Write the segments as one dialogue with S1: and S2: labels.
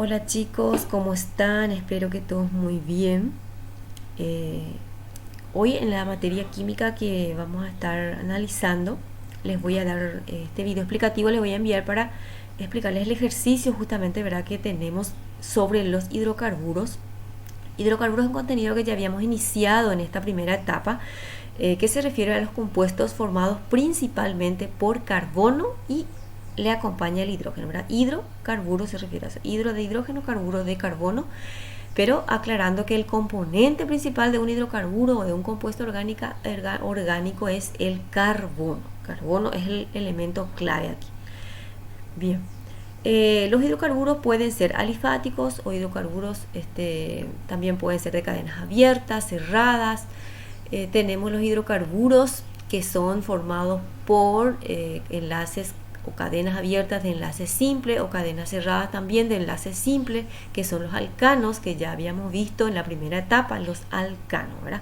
S1: Hola chicos, ¿cómo están? Espero que todos muy bien. Hoy en la materia química que vamos a estar analizando, les voy a dar este video explicativo, les voy a enviar para explicarles el ejercicio justamente, ¿verdad?, que tenemos sobre los hidrocarburos. Hidrocarburos es un contenido que ya habíamos iniciado en esta primera etapa, que se refiere a los compuestos formados principalmente por carbono y le acompaña el hidrógeno, ¿verdad? Hidrocarburo se refiere a eso, hidro de hidrógeno, carburo de carbono, pero aclarando que el componente principal de un hidrocarburo o de un compuesto orgánico es el carbono. Carbono es el elemento clave aquí. Bien. Los hidrocarburos pueden ser alifáticos o hidrocarburos también pueden ser de cadenas abiertas, cerradas. Tenemos los hidrocarburos que son formados por enlaces o cadenas abiertas de enlace simple o cadenas cerradas también de enlace simple, que son los alcanos, que ya habíamos visto en la primera etapa, los alcanos, ¿verdad?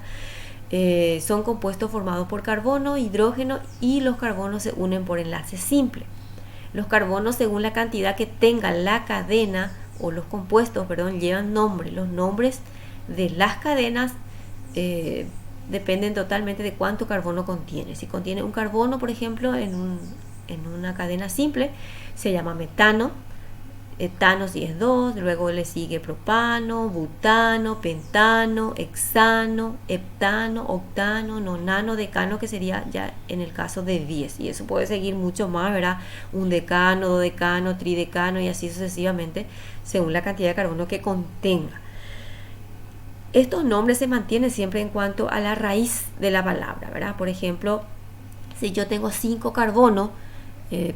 S1: Son compuestos formados por carbono, hidrógeno, y los carbonos se unen por enlace simple. Los carbonos, según la cantidad que tenga la cadena o los compuestos, llevan nombre. Los nombres de las cadenas dependen totalmente de cuánto carbono contiene. Si contiene un carbono, por ejemplo, en una cadena simple, se llama metano. Etano si es 2, luego le sigue propano, butano, pentano, hexano, heptano, octano, nonano, decano, que sería ya en el caso de 10. Y eso puede seguir mucho más, ¿verdad? Un decano, dodecano, tridecano y así sucesivamente, según la cantidad de carbono que contenga. Estos nombres se mantienen siempre en cuanto a la raíz de la palabra, ¿verdad? Por ejemplo, si yo tengo 5 carbonos,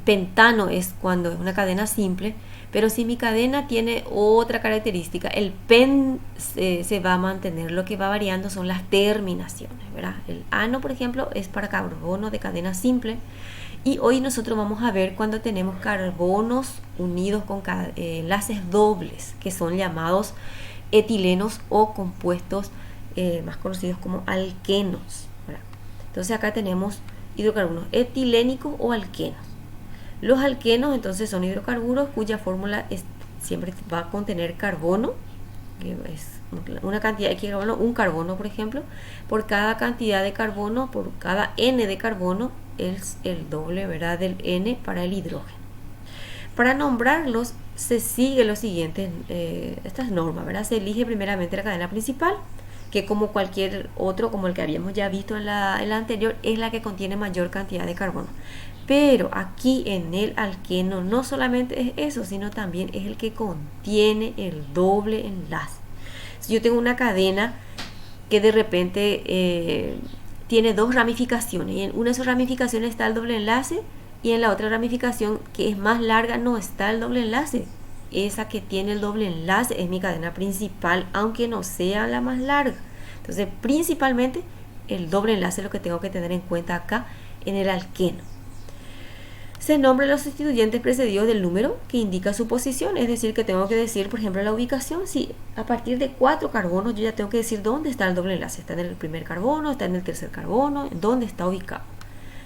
S1: pentano es cuando es una cadena simple, pero si mi cadena tiene otra característica, el pen se va a mantener. Lo que va variando son las terminaciones, ¿verdad? El ano, por ejemplo, es para carbono de cadena simple. Y hoy nosotros vamos a ver cuando tenemos carbonos unidos con enlaces dobles, que son llamados etilenos o compuestos más conocidos como alquenos, ¿verdad? Entonces acá tenemos hidrocarburos etilénicos o alquenos. Los alquenos entonces son hidrocarburos cuya fórmula siempre va a contener carbono, que es una cantidad de carbono, un carbono por ejemplo. Por cada cantidad de carbono, por cada n de carbono, es el doble, ¿verdad?, del n para el hidrógeno. Para nombrarlos se sigue lo siguiente, estas normas, ¿verdad? Se elige primeramente la cadena principal, que como cualquier otro, como el que habíamos ya visto en la anterior, es la que contiene mayor cantidad de carbono. Pero aquí en el alqueno no solamente es eso, sino también es el que contiene el doble enlace. Si yo tengo una cadena que de repente tiene dos ramificaciones, y en una de esas ramificaciones está el doble enlace, y en la otra ramificación que es más larga no está el doble enlace. Esa que tiene el doble enlace es mi cadena principal, aunque no sea la más larga. Entonces, principalmente el doble enlace es lo que tengo que tener en cuenta acá en el alqueno. Se nombran los sustituyentes precedidos del número que indica su posición, es decir, que tengo que decir, por ejemplo, la ubicación. Si a partir de 4 carbonos yo ya tengo que decir dónde está el doble enlace. Está en el primer carbono, está en el tercer carbono, dónde está ubicado.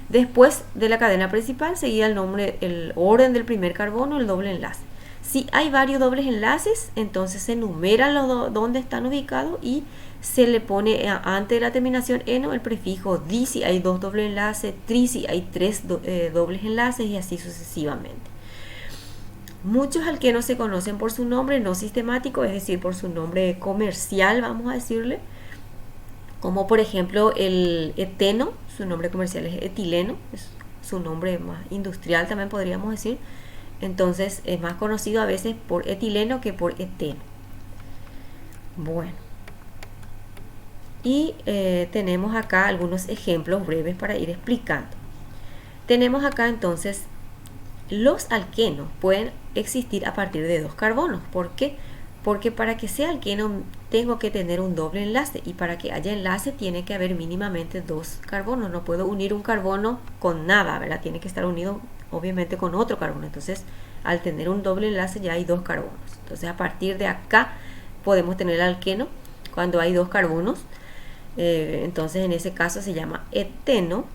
S1: Después de la cadena principal seguía el orden del primer carbono, el doble enlace. Si hay varios dobles enlaces, entonces se enumeran dónde están ubicados y se le pone antes de la terminación eno el prefijo di si hay 2 dobles enlaces, tri si hay 3 dobles enlaces y así sucesivamente. Muchos alquenos se conocen por su nombre no sistemático, es decir, por su nombre comercial, vamos a decirle, como por ejemplo el eteno, su nombre comercial es etileno, es su nombre más industrial también podríamos decir. Entonces es más conocido a veces por etileno que por eteno. Bueno, y tenemos acá algunos ejemplos breves para ir explicando. Tenemos acá entonces los alquenos pueden existir a partir de 2 carbonos. ¿Por qué? Porque para que sea alqueno tengo que tener un doble enlace, y para que haya enlace tiene que haber mínimamente 2 carbonos. No puedo unir un carbono con nada, ¿verdad? Tiene que estar unido obviamente con otro carbono. Entonces, al tener un doble enlace ya hay 2 carbonos. Entonces, a partir de acá podemos tener el alqueno cuando hay 2 carbonos. Entonces, en ese caso se llama eteno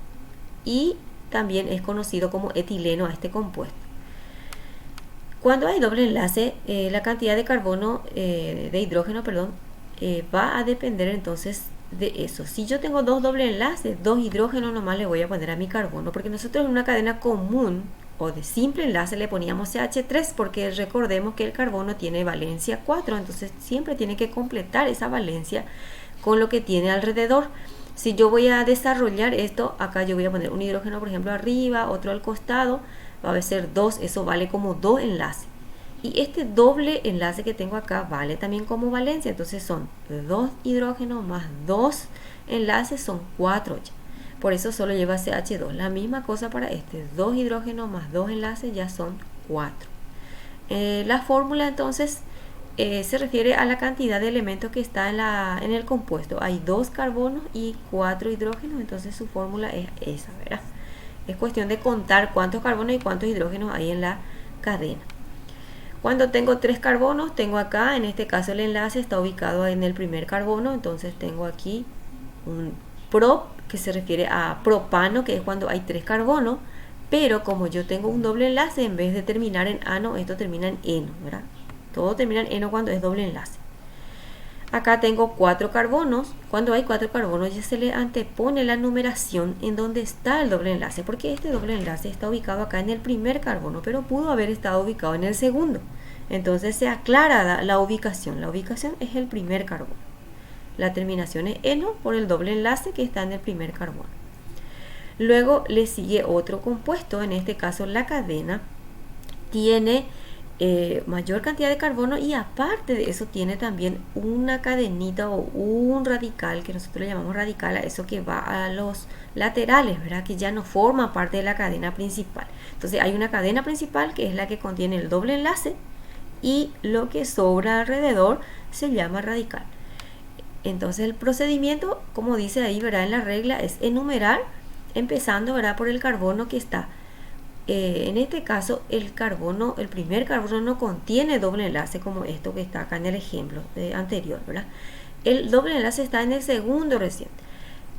S1: y también es conocido como etileno a este compuesto. Cuando hay doble enlace, la cantidad de carbono, de hidrógeno, perdón, va a depender entonces de eso. Si yo tengo dos doble enlaces, dos hidrógenos nomás le voy a poner a mi carbono, porque nosotros en una cadena común o de simple enlace le poníamos CH3, porque recordemos que el carbono tiene valencia 4, entonces siempre tiene que completar esa valencia con lo que tiene alrededor. Si yo voy a desarrollar esto, acá yo voy a poner un hidrógeno, por ejemplo, arriba, otro al costado, va a ser 2, eso vale como 2 enlaces. Y este doble enlace que tengo acá vale también como valencia, entonces son 2 hidrógenos más 2 enlaces, son 4 ya. Por eso solo lleva CH2. La misma cosa para este, 2 hidrógenos más 2 enlaces ya son 4. La fórmula entonces se refiere a la cantidad de elementos que está en el compuesto. Hay 2 carbonos y 4 hidrógenos, entonces su fórmula es esa, ¿verdad? Es cuestión de contar cuántos carbonos y cuántos hidrógenos hay en la cadena. Cuando tengo 3 carbonos, tengo acá, en este caso el enlace está ubicado en el primer carbono, entonces tengo aquí un prop, que se refiere a propano, que es cuando hay 3 carbonos, pero como yo tengo un doble enlace, en vez de terminar en ano, esto termina en eno, ¿verdad? Todo termina en eno cuando es doble enlace. Acá tengo 4 carbonos. Cuando hay 4 carbonos ya se le antepone la numeración en donde está el doble enlace, porque este doble enlace está ubicado acá en el primer carbono, pero pudo haber estado ubicado en el segundo. Entonces se aclara la ubicación. La ubicación es el primer carbono. La terminación es eno por el doble enlace que está en el primer carbono. Luego le sigue otro compuesto, en este caso la cadena tiene mayor cantidad de carbono y aparte de eso tiene también una cadenita o un radical, que nosotros le llamamos radical a eso que va a los laterales, ¿verdad? Que ya no forma parte de la cadena principal. Entonces hay una cadena principal que es la que contiene el doble enlace y lo que sobra alrededor se llama radical. Entonces el procedimiento, como dice ahí, ¿verdad? En la regla es enumerar, empezando, ¿verdad? Por el carbono que está. En este caso el primer carbono no contiene doble enlace como esto que está acá en el ejemplo anterior, ¿verdad? El doble enlace está en el segundo recién,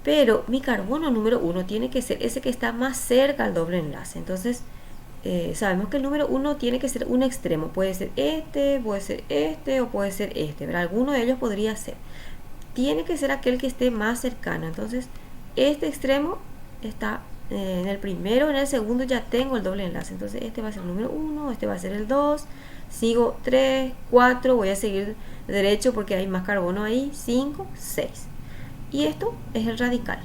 S1: pero mi carbono número 1 tiene que ser ese que está más cerca al doble enlace. Entonces sabemos que el número 1 tiene que ser un extremo, puede ser este o puede ser este, ¿verdad? Alguno de ellos podría ser, tiene que ser aquel que esté más cercano. Entonces este extremo está en el primero, en el segundo ya tengo el doble enlace, entonces este va a ser el número 1, este va a ser el 2, sigo 3, 4, voy a seguir derecho porque hay más carbono ahí, 5, 6, y esto es el radical.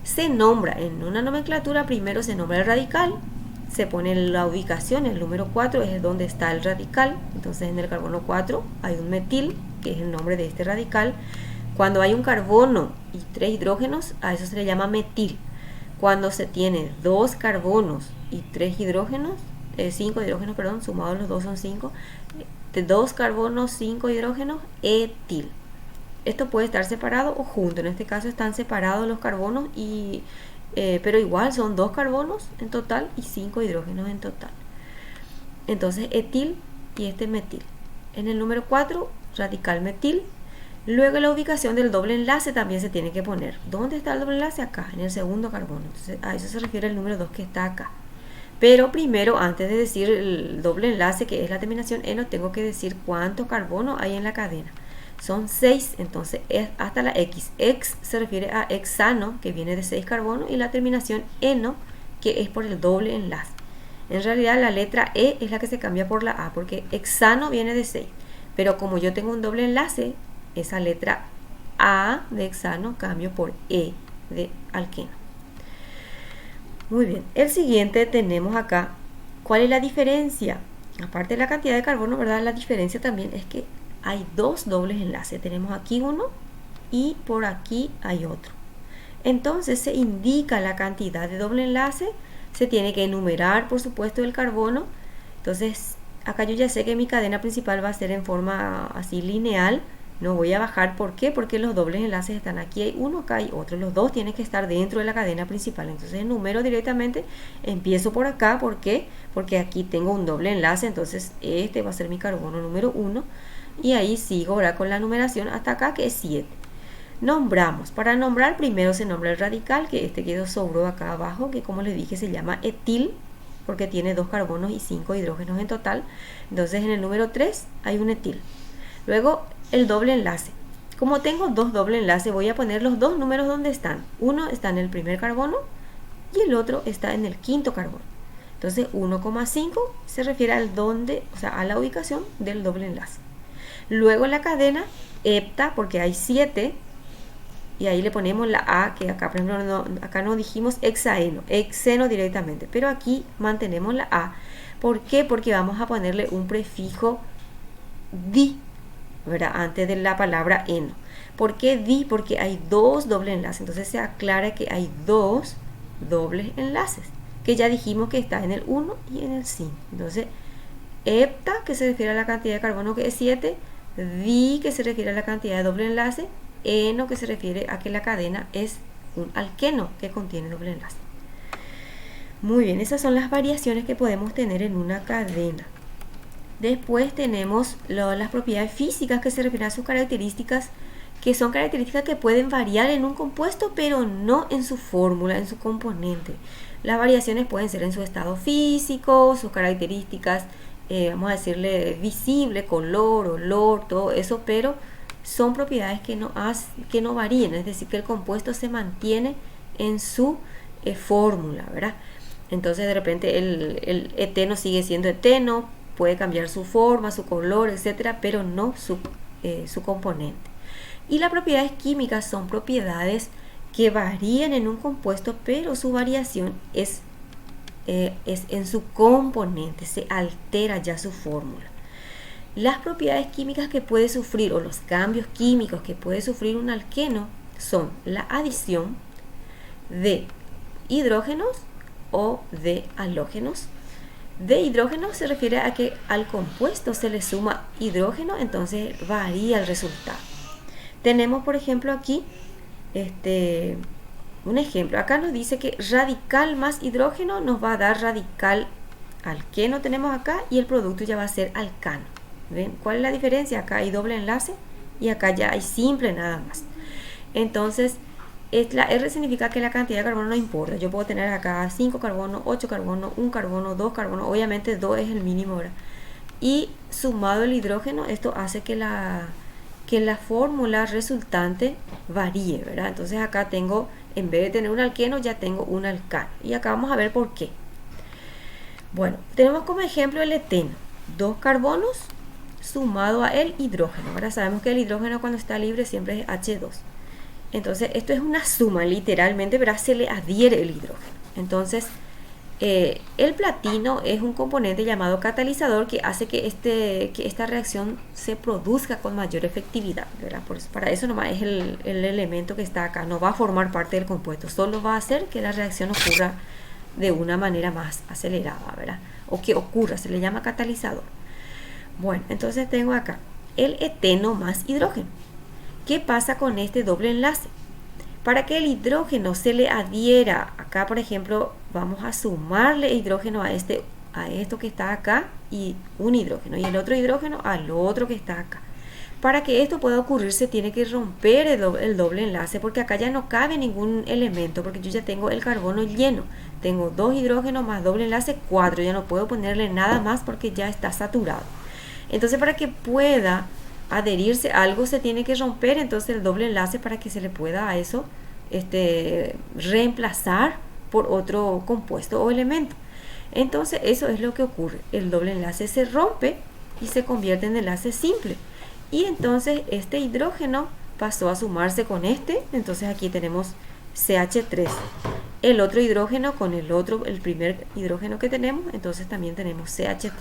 S1: Se nombra en una nomenclatura, primero se nombra el radical, se pone la ubicación, el número 4 es donde está el radical, entonces en el carbono 4 hay un metil, que es el nombre de este radical. Cuando hay un carbono y 3 hidrógenos, a eso se le llama metil. Cuando se tiene 2 carbonos y 3 hidrógenos, 5 hidrógenos, perdón, sumados los dos son 5, 2 carbonos, 5 hidrógenos, etil. Esto puede estar separado o junto, en este caso están separados los carbonos, pero igual son 2 carbonos en total y 5 hidrógenos en total. Entonces etil y este metil. En el número 4, radical metil. Luego la ubicación del doble enlace también se tiene que poner. ¿Dónde está el doble enlace? Acá, en el segundo carbono. Entonces, a eso se refiere el número 2 que está acá. Pero primero, antes de decir el doble enlace, que es la terminación eno, tengo que decir cuántos carbonos hay en la cadena. Son 6, entonces es hasta la X. X se refiere a hexano, que viene de 6 carbonos, y la terminación eno, que es por el doble enlace. En realidad la letra E es la que se cambia por la A, porque hexano viene de 6. Pero como yo tengo un doble enlace, esa letra A de hexano cambio por E de alqueno. Muy bien, el siguiente tenemos acá, ¿cuál es la diferencia? Aparte de la cantidad de carbono, ¿verdad? La diferencia también es que hay 2 dobles enlaces. Tenemos aquí uno y por aquí hay otro. Entonces se indica la cantidad de doble enlace, se tiene que enumerar, por supuesto, el carbono. Entonces acá yo ya sé que mi cadena principal va a ser en forma así lineal. No voy a bajar, ¿por qué? Porque los dobles enlaces están aquí, hay uno, acá hay otro, los dos tienen que estar dentro de la cadena principal. Entonces enumero directamente, empiezo por acá, ¿por qué? Porque aquí tengo un doble enlace, entonces este va a ser mi carbono número 1 y ahí sigo ahora con la numeración hasta acá, que es 7. Nombramos, para nombrar primero se nombra el radical, que este quedó sobró acá abajo, que como les dije se llama etil, porque tiene 2 carbonos y 5 hidrógenos en total. Entonces en el número 3 hay un etil. Luego el doble enlace. Como tengo dos doble enlaces, voy a poner los dos números donde están. Uno está en el primer carbono y el otro está en el quinto carbono. Entonces 1,5 se refiere al donde, o sea, a la ubicación del doble enlace. Luego la cadena hepta, porque hay 7, y ahí le ponemos la A, que acá, por ejemplo, acá no dijimos hexaeno, hexeno directamente, pero aquí mantenemos la A. ¿Por qué? Porque vamos a ponerle un prefijo di, ¿verdad? Antes de la palabra eno. ¿Por qué di? Porque hay dos dobles enlaces, entonces se aclara que hay dos dobles enlaces, que ya dijimos que está en el 1 y en el 5. Entonces, hepta, que se refiere a la cantidad de carbono, que es 7, di, que se refiere a la cantidad de doble enlace, eno, que se refiere a que la cadena es un alqueno que contiene doble enlace. Muy bien, esas son las variaciones que podemos tener en una cadena. Después tenemos las propiedades físicas, que se refieren a sus características, que son características que pueden variar en un compuesto, pero no en su fórmula, en su componente. Las variaciones pueden ser en su estado físico, sus características, vamos a decirle visible, color, olor, todo eso, pero son propiedades que no varían, es decir, que el compuesto se mantiene en su fórmula, ¿verdad? Entonces de repente el eteno sigue siendo eteno, puede cambiar su forma, su color, etcétera, pero no su componente. Y las propiedades químicas son propiedades que varían en un compuesto, pero su variación es en su componente, se altera ya su fórmula. Las propiedades químicas que puede sufrir, o los cambios químicos que puede sufrir un alqueno, son la adición de hidrógenos o de halógenos. De hidrógeno se refiere a que al compuesto se le suma hidrógeno, entonces varía el resultado. Tenemos, por ejemplo, aquí un ejemplo. Acá nos dice que radical más hidrógeno nos va a dar radical alqueno, tenemos acá, y el producto ya va a ser alcano. ¿Ven? ¿Cuál es la diferencia? Acá hay doble enlace y acá ya hay simple nada más. Entonces, la R significa que la cantidad de carbono no importa. Yo puedo tener acá 5 carbono, 8 carbono, 1 carbono, 2 carbono. Obviamente 2 es el mínimo, ¿verdad? Y sumado el hidrógeno, esto hace que la fórmula resultante varíe, ¿verdad? Entonces acá tengo, en vez de tener un alqueno, ya tengo un alcano. Y acá vamos a ver por qué. Bueno, tenemos como ejemplo el eteno. 2 carbonos sumado a el hidrógeno. Ahora sabemos que el hidrógeno cuando está libre siempre es H2. Entonces esto es una suma, literalmente, ¿verdad? Se le adhiere el hidrógeno. Entonces el platino es un componente llamado catalizador que hace que esta reacción se produzca con mayor efectividad, ¿verdad? Para eso nomás es el elemento que está acá. No va a formar parte del compuesto, solo va a hacer que la reacción ocurra de una manera más acelerada, ¿verdad? O que ocurra, se le llama catalizador. Bueno, entonces tengo acá el eteno más hidrógeno. ¿Qué pasa con este doble enlace? Para que el hidrógeno se le adhiera, acá por ejemplo vamos a sumarle hidrógeno a esto que está acá, y un hidrógeno, y el otro hidrógeno al otro que está acá. Para que esto pueda ocurrir se tiene que romper el doble enlace, porque acá ya no cabe ningún elemento, porque yo ya tengo el carbono lleno. Tengo 2 hidrógenos más doble enlace, 4, ya no puedo ponerle nada más porque ya está saturado. Entonces para que pueda adherirse algo se tiene que romper entonces el doble enlace para que se le pueda a eso reemplazar por otro compuesto o elemento. Entonces eso es lo que ocurre, el doble enlace se rompe y se convierte en enlace simple, y entonces este hidrógeno pasó a sumarse con entonces aquí tenemos CH3, el otro hidrógeno con el primer hidrógeno que tenemos, entonces también tenemos CH3.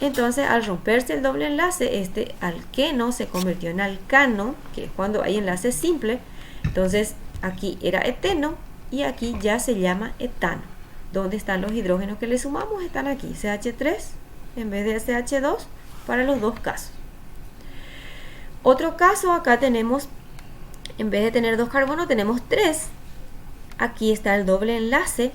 S1: Entonces al romperse el doble enlace, este alqueno se convirtió en alcano, que es cuando hay enlace simple. Entonces aquí era eteno y aquí ya se llama etano. ¿Dónde están los hidrógenos que le sumamos? Están aquí, CH3 en vez de CH2 para los dos casos. Otro caso, acá tenemos, en vez de tener 2 carbonos, tenemos 3. Aquí está el doble enlace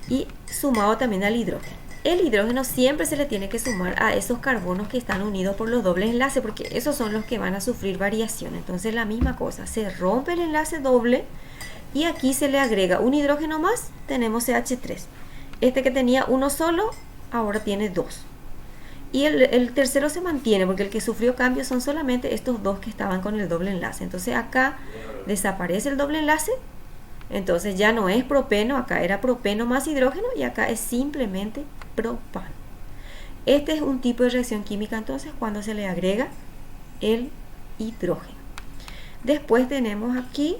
S1: y sumado también al hidrógeno. El hidrógeno siempre se le tiene que sumar a esos carbonos que están unidos por los dobles enlaces, porque esos son los que van a sufrir variación. Entonces la misma cosa, se rompe el enlace doble y aquí se le agrega un hidrógeno más, tenemos CH3. Este que tenía uno solo, ahora tiene dos. Y el tercero se mantiene, porque el que sufrió cambios son solamente estos dos que estaban con el doble enlace. Entonces acá desaparece el doble enlace. Entonces ya no es propeno, acá era propeno más hidrógeno y acá es simplemente propano. Este es un tipo de reacción química entonces cuando se le agrega el hidrógeno. Después tenemos aquí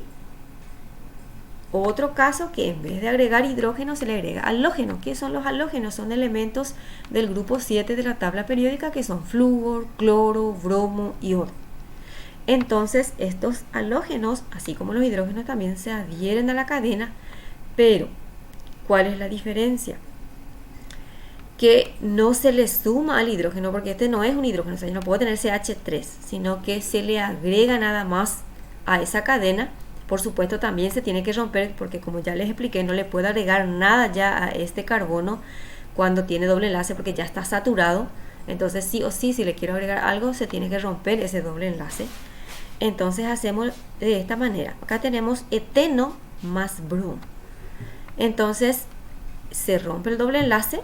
S1: otro caso que en vez de agregar hidrógeno se le agrega halógeno. ¿Qué son los halógenos? Son elementos del grupo 7 de la tabla periódica que son flúor, cloro, bromo y oro. Entonces estos halógenos, así como los hidrógenos, también se adhieren a la cadena, pero ¿cuál es la diferencia? Que no se le suma al hidrógeno, porque este no es un hidrógeno, o sea, yo no puedo tener CH3, sino que se le agrega nada más a esa cadena. Por supuesto también se tiene que romper, porque como ya les expliqué, no le puedo agregar nada ya a este carbono cuando tiene doble enlace, porque ya está saturado. Entonces sí o sí, si le quiero agregar algo, se tiene que romper ese doble enlace. Entonces hacemos de esta manera. Acá tenemos eteno más bromo. Entonces se rompe el doble enlace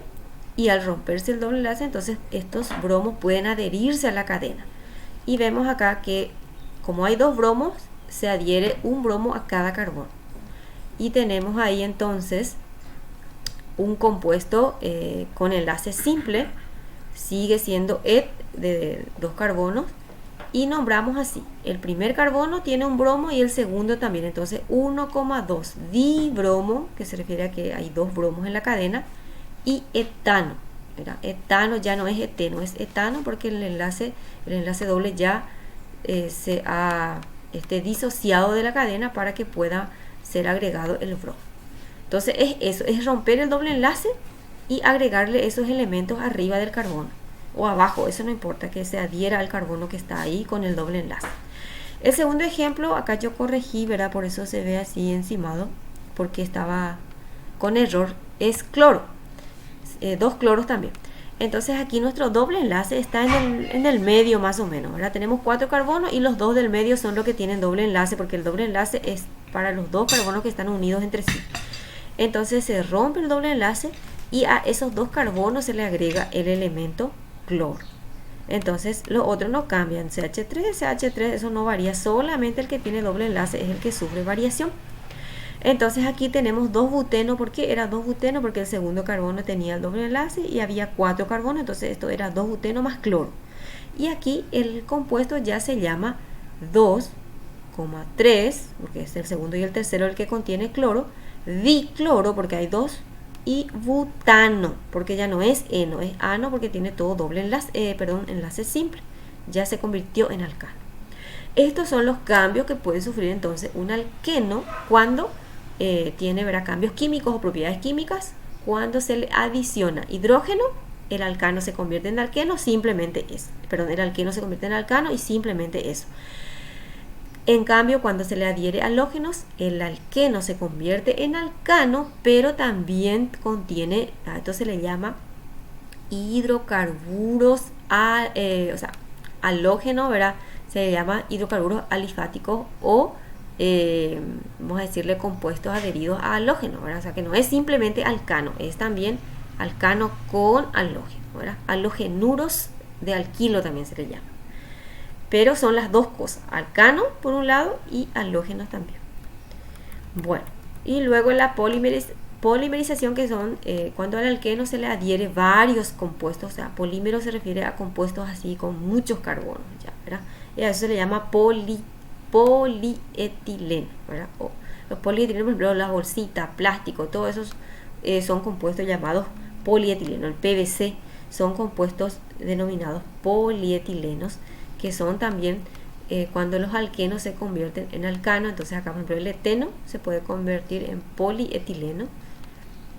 S1: y al romperse el doble enlace, entonces estos bromos pueden adherirse a la cadena. Y vemos acá que como hay dos bromos, se adhiere un bromo a cada carbono. Y tenemos ahí entonces un compuesto con enlace simple. Sigue siendo et de dos carbonos. Y nombramos así, el primer carbono tiene un bromo y el segundo también, entonces 1,2 dibromo, que se refiere a que hay dos bromos en la cadena, y etano. ¿Verdad? Etano ya no es eteno, es etano porque el enlace doble ya se ha disociado de la cadena para que pueda ser agregado el bromo. Entonces es eso, es romper el doble enlace y agregarle esos elementos arriba del carbono. O abajo, eso no importa, que se adhiera al carbono que está ahí con el doble enlace. El segundo ejemplo, acá yo corregí, ¿verdad? Por eso se ve así encimado, porque estaba con error, es cloro, dos cloros también. Entonces aquí nuestro doble enlace está en el medio más o menos, ¿verdad? Tenemos 4 carbonos y los dos del medio son los que tienen doble enlace, porque el doble enlace es para los dos carbonos que están unidos entre sí. Entonces se rompe el doble enlace y a esos dos carbonos se le agrega el elemento cloro. Entonces los otros no cambian, CH3, eso no varía, solamente el que tiene doble enlace es el que sufre variación. Entonces aquí tenemos dos butenos. ¿Por qué era dos butenos? Porque el segundo carbono tenía el doble enlace y había 4 carbonos, entonces esto era dos buteno más cloro. Y aquí el compuesto ya se llama 2,3, porque es el segundo y el tercero el que contiene cloro, dicloro porque hay dos, y butano, porque ya no es eno, es ano porque tiene todo doble enlace, enlace simple, ya se convirtió en alcano. Estos son los cambios que puede sufrir entonces un alqueno cuando tiene, ¿verdad?, cambios químicos o propiedades químicas. Cuando se le adiciona hidrógeno, el alcano se convierte en alqueno, simplemente eso. El alqueno se convierte en alcano y simplemente eso. En cambio, cuando se le adhiere halógenos, el alqueno se convierte en alcano, pero también contiene, esto se le llama hidrocarburos, halógeno, ¿verdad? Se le llama hidrocarburos alifáticos o, vamos a decirle, compuestos adheridos a halógeno, ¿verdad? O sea que no es simplemente alcano, es también alcano con halógeno, ¿verdad? Halogenuros de alquilo también se le llama. Pero son las dos cosas, alcano por un lado y halógenos también. Bueno, y luego la polimerización, que son cuando al alqueno se le adhiere varios compuestos. O sea, polímero se refiere a compuestos así con muchos carbonos, ya, ¿verdad? Y a eso se le llama polietileno, ¿verdad? O los polietilenos, por ejemplo, las bolsitas, plástico, todos esos son compuestos llamados polietileno. El PVC son compuestos denominados polietilenos, que son también cuando los alquenos se convierten en alcano. Entonces acá, por ejemplo, el eteno se puede convertir en polietileno,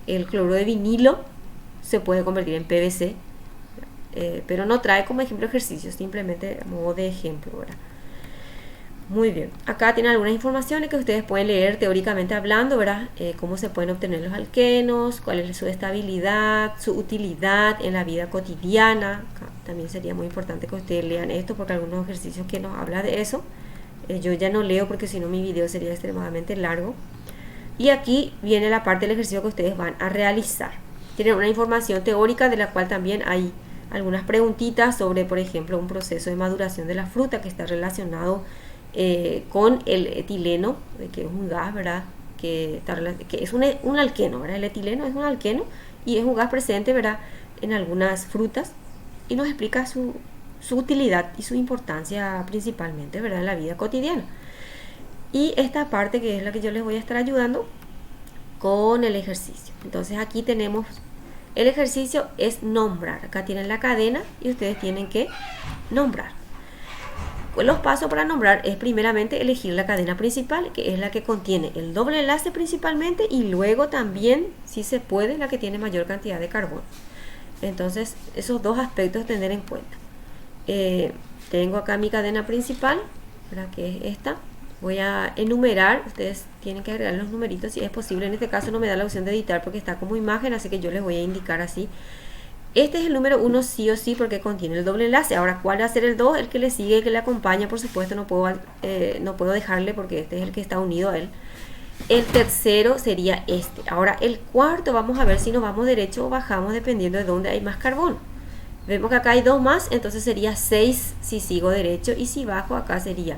S1: el cloruro de vinilo se puede convertir en PVC, pero no trae como ejemplo ejercicios, simplemente a modo de ejemplo, ¿verdad? Muy bien, acá tienen algunas informaciones que ustedes pueden leer teóricamente hablando, ¿verdad? Cómo se pueden obtener los alquenos, cuál es su estabilidad, su utilidad en la vida cotidiana. Acá también sería muy importante que ustedes lean esto, porque algunos ejercicios que nos habla de eso, yo ya no leo porque si no mi video sería extremadamente largo. Y aquí viene la parte del ejercicio que ustedes van a realizar. Tienen una información teórica de la cual también hay algunas preguntitas sobre, por ejemplo, un proceso de maduración de la fruta que está relacionado con el etileno, que es un gas, ¿verdad? Que es un alqueno, ¿verdad? El etileno es un alqueno y es un gas presente, ¿verdad? En algunas frutas y nos explica su utilidad y su importancia principalmente, ¿verdad? En la vida cotidiana. Y esta parte que es la que yo les voy a estar ayudando con el ejercicio. Entonces aquí tenemos el ejercicio es nombrar. Acá tienen la cadena y ustedes tienen que nombrar. Los pasos para nombrar es primeramente elegir la cadena principal, que es la que contiene el doble enlace principalmente, y luego también, si se puede, la que tiene mayor cantidad de carbono. Entonces, esos dos aspectos tener en cuenta. Tengo acá mi cadena principal, ¿verdad? Que es esta. Voy a enumerar, ustedes tienen que agregar los numeritos si es posible. En este caso no me da la opción de editar porque está como imagen, así que yo les voy a indicar así. Este es el número 1 sí o sí porque contiene el doble enlace. Ahora, ¿cuál va a ser el 2? El que le sigue, el que le acompaña, por supuesto, no puedo dejarle porque este es el que está unido a él. El tercero sería este. Ahora, el cuarto, vamos a ver si nos vamos derecho o bajamos dependiendo de dónde hay más carbono. Vemos que acá hay 2 más, entonces sería 6 si sigo derecho, y si bajo acá sería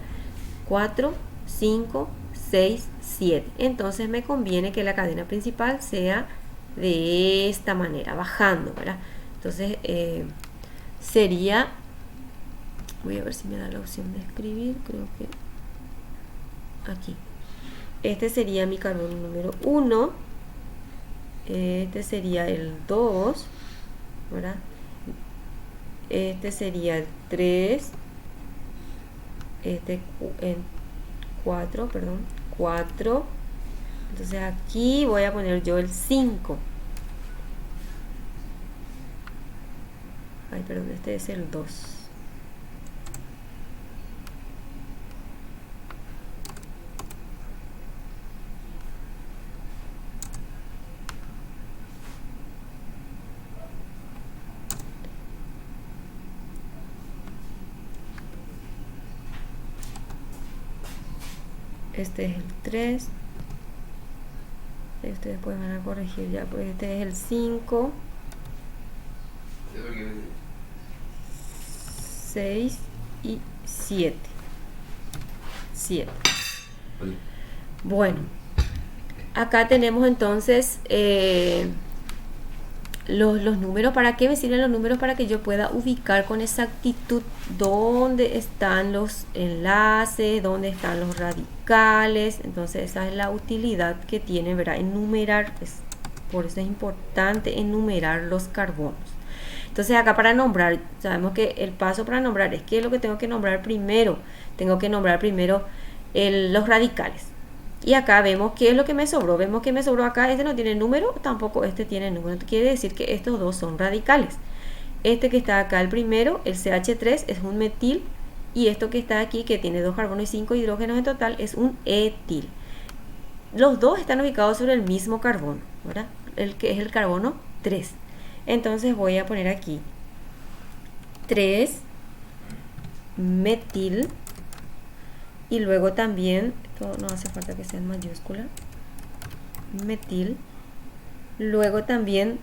S1: 4, 5, 6, 7. Entonces me conviene que la cadena principal sea de esta manera, bajando, ¿verdad? Entonces sería, voy a ver si me da la opción de escribir, creo que aquí. Este sería mi carbono número 1, este sería el 2, ¿verdad? Este sería el 3, este 4, perdón, 4. Entonces aquí voy a poner yo el 5. Ay, perdón, este es el 2. Este es el 3. Ustedes después van a corregir ya, pues este es el 5, 6 y 7. Bueno, acá tenemos entonces los números. ¿Para qué me sirven los números? Para que yo pueda ubicar con exactitud dónde están los enlaces, dónde están los radicales. Entonces esa es la utilidad que tiene, ¿verdad? Enumerar, por eso es importante enumerar los carbonos. Entonces acá para nombrar, sabemos que el paso para nombrar es que es lo que tengo que nombrar primero. Tengo que nombrar primero los radicales. Y acá vemos qué es lo que me sobró. Vemos que me sobró acá, este no tiene número, tampoco este tiene número. Quiere decir que estos dos son radicales. Este que está acá, el primero, el CH3, es un metil. Y esto que está aquí, que tiene 2 carbonos y 5 hidrógenos en total, es un etil. Los dos están ubicados sobre el mismo carbono, ¿verdad? El que es el carbono 3. Entonces voy a poner aquí 3 metil. Y luego también, esto no hace falta que sea en mayúscula, metil. Luego también